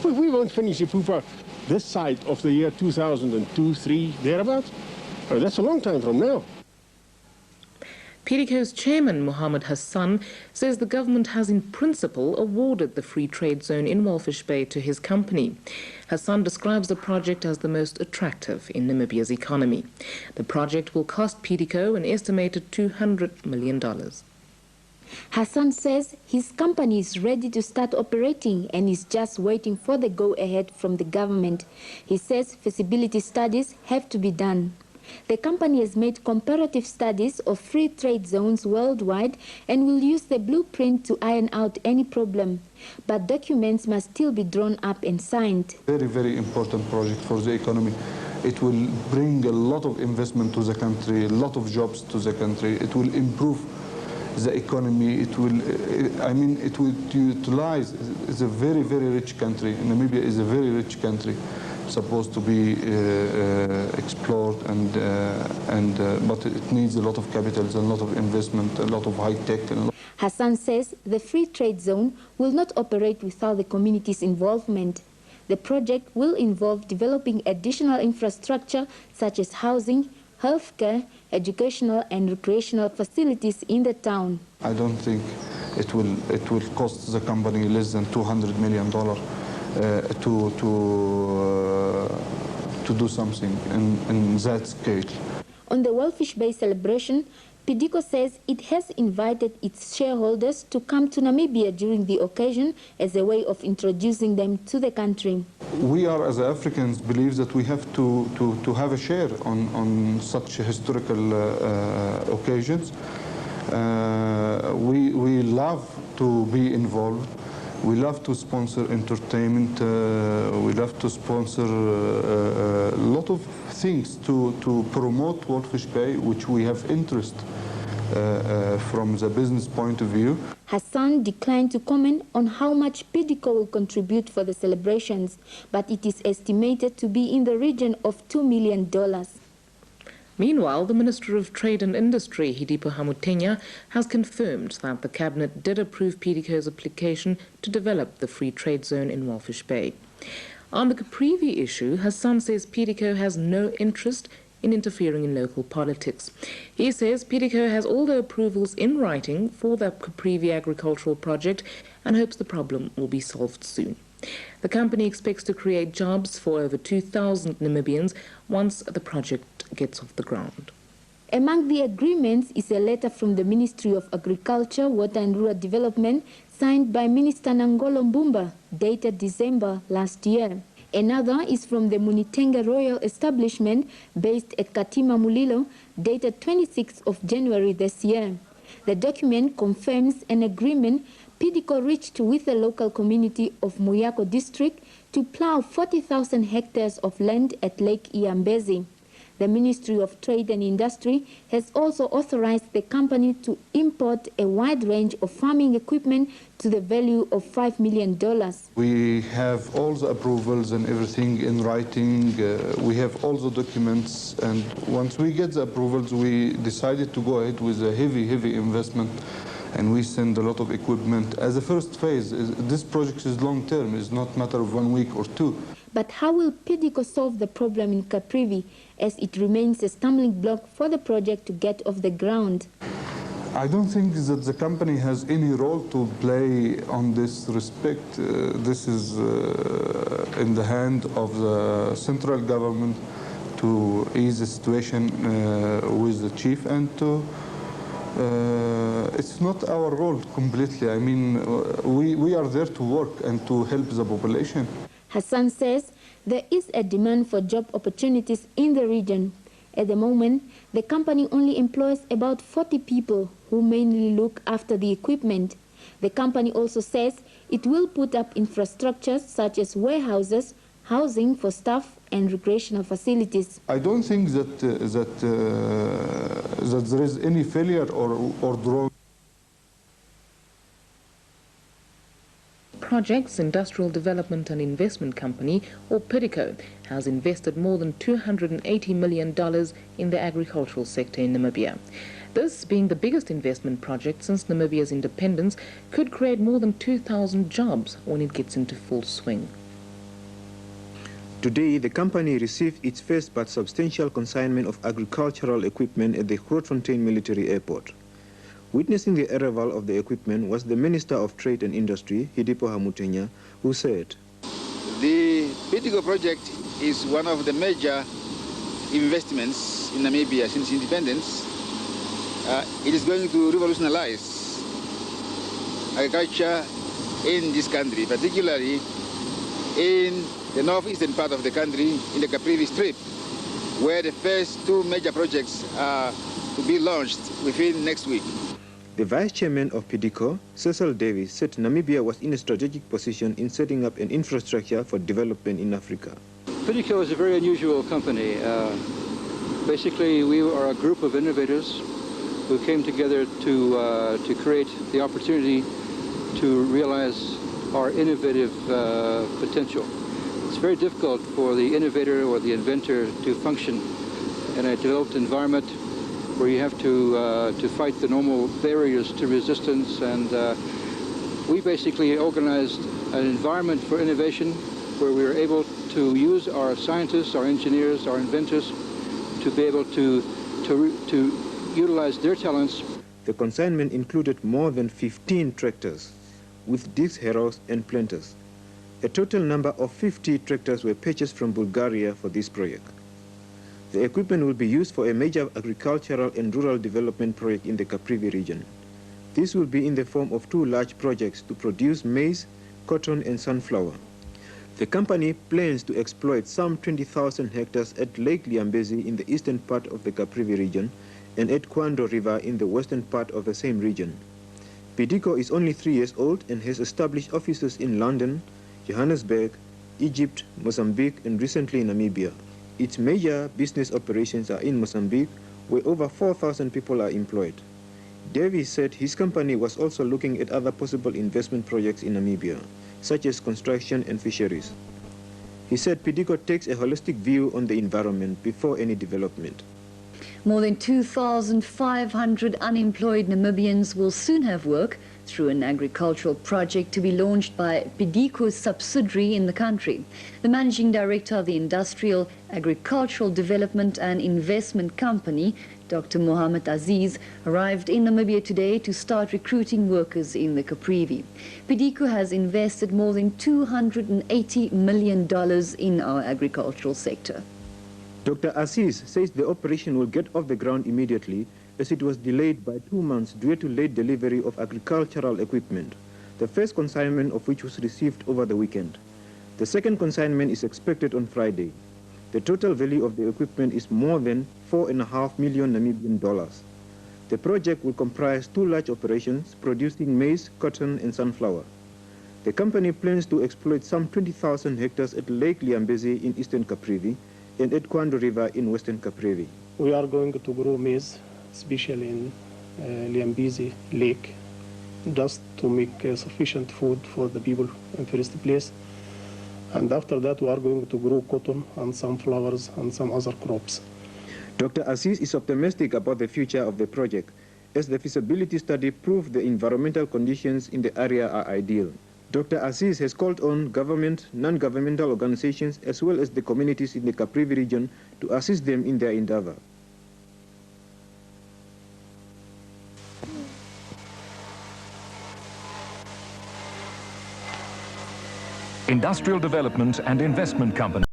We won't finish Ipupa this side of the year 2002, 3, thereabouts. That's a long time from now. PIDICO's chairman, Mohammed Hassan, says the government has in principle awarded the free trade zone in Walfish Bay to his company. Hassan describes the project as the most attractive in Namibia's economy. The project will cost PIDICO an estimated $200 million. Hassan says his company is ready to start operating and is just waiting for the go-ahead from the government. He says feasibility studies have to be done. The company has made comparative studies of free trade zones worldwide and will use the blueprint to iron out any problem. But documents must still be drawn up and signed. Very, very important project for the economy. It will bring a lot of investment to the country, a lot of jobs to the country. It will improve the economy. It will utilize. It's a very, very rich country. Namibia is a very rich country, supposed to be explored, but it needs a lot of capital, a lot of investment, a lot of high tech. Hassan says the free trade zone will not operate without the community's involvement. The project will involve developing additional infrastructure such as housing, healthcare, educational and recreational facilities in the town. I don't think it will cost the company less than $200 million to do something in that scale. On the Walfish Bay celebration, PIDICO says it has invited its shareholders to come to Namibia during the occasion as a way of introducing them to the country. We are, as Africans, believe that we have to have a share on such historical occasions. We love to be involved. We love to sponsor entertainment. We love to sponsor a lot of things to promote Walfish Bay, which we have interest from the business point of view. Hassan declined to comment on how much PIDICO will contribute for the celebrations, but it is estimated to be in the region of $2 million. Meanwhile, the Minister of Trade and Industry, Hidipo Hamutenya, has confirmed that the Cabinet did approve PIDICO's application to develop the free trade zone in Walfish Bay. On the Caprivi issue, Hassan says PIDICO has no interest in interfering in local politics. He says PIDICO has all the approvals in writing for the Caprivi agricultural project and hopes the problem will be solved soon. The company expects to create jobs for over 2,000 Namibians once the project gets off the ground. Among the agreements is a letter from the Ministry of Agriculture, Water and Rural Development signed by Minister Nangolo Mbumba, dated December last year. Another is from the Munitenge Royal Establishment based at Katima Mulilo, dated 26th of January this year. The document confirms an agreement PIDICO reached with the local community of Muyako district to plow 40,000 hectares of land at Lake Iambezi. The Ministry of Trade and Industry has also authorized the company to import a wide range of farming equipment to the value of $5 million. We have all the approvals and everything in writing. We have all the documents, and once we get the approvals, we decided to go ahead with a heavy investment, and we send a lot of equipment. As a first phase, this project is long term, it's not a matter of 1 week or two. But how will PIDICO solve the problem in Caprivi, as it remains a stumbling block for the project to get off the ground? I don't think that the company has any role to play on this respect. This is in the hand of the central government to ease the situation with the chief, and to it's not our role completely. I mean, we are there to work and to help the population. Hassan says there is a demand for job opportunities in the region. At the moment, the company only employs about 40 people who mainly look after the equipment. The company also says it will put up infrastructures such as warehouses, housing for staff and recreational facilities. I don't think that there is any failure or draw. Projects Industrial Development and Investment Company, or PIDICO, has invested more than $280 million in the agricultural sector in Namibia. This, being the biggest investment project since Namibia's independence, could create more than 2,000 jobs when it gets into full swing. Today, the company received its first but substantial consignment of agricultural equipment at the Grootfontein Military Airport. Witnessing the arrival of the equipment was the Minister of Trade and Industry, PIDICO Hamutenya, who said, "The PIDICO project is one of the major investments in Namibia since independence. It is going to revolutionize agriculture in this country, particularly in the northeastern part of the country, in the Caprivi Strip, where the first two major projects are to be launched within next week." The Vice Chairman of PIDICO, Cecil Davis, said Namibia was in a strategic position in setting up an infrastructure for development in Africa. PIDICO is a very unusual company. Basically, we are a group of innovators who came together to create the opportunity to realize our innovative potential. It's very difficult for the innovator or the inventor to function in a developed environment where you have to fight the normal barriers to resistance, and we basically organized an environment for innovation where we were able to use our scientists, our engineers, our inventors to be able to utilize their talents. The consignment included more than 15 tractors with disc harrows and planters. A total number of 50 tractors were purchased from Bulgaria for this project. The equipment will be used for a major agricultural and rural development project in the Caprivi region. This will be in the form of two large projects to produce maize, cotton and sunflower. The company plans to exploit some 20,000 hectares at Lake Liambezi in the eastern part of the Caprivi region and at Kwando River in the western part of the same region. PIDICO is only 3 years old and has established offices in London, Johannesburg, Egypt, Mozambique and recently Namibia. Its major business operations are in Mozambique, where over 4,000 people are employed. Davies said his company was also looking at other possible investment projects in Namibia, such as construction and fisheries. He said PIDICO takes a holistic view on the environment before any development. More than 2,500 unemployed Namibians will soon have work through an agricultural project to be launched by PIDICO's subsidiary in the country. The managing director of the Industrial, Agricultural Development and Investment Company, Dr. Mohamed Aziz, arrived in Namibia today to start recruiting workers in the Caprivi. PIDICO has invested more than $280 million in our agricultural sector. Dr. Aziz says the operation will get off the ground immediately as it was delayed by 2 months due to late delivery of agricultural equipment, the first consignment of which was received over the weekend. The second consignment is expected on Friday. The total value of the equipment is more than $4.5 million Namibian dollars. The project will comprise two large operations producing maize, cotton and sunflower. The company plans to exploit some 20,000 hectares at Lake Liambezi in eastern Caprivi and at Kwando River in western Caprivi. We are going to grow maize, especially in Liambezi Lake, just to make sufficient food for the people in first place. And after that, we are going to grow cotton and sunflowers and some other crops. Dr. Aziz is optimistic about the future of the project, as the feasibility study proved the environmental conditions in the area are ideal. Dr. Aziz has called on government, non-governmental organizations, as well as the communities in the Caprivi region to assist them in their endeavor. Industrial Development and Investment Company.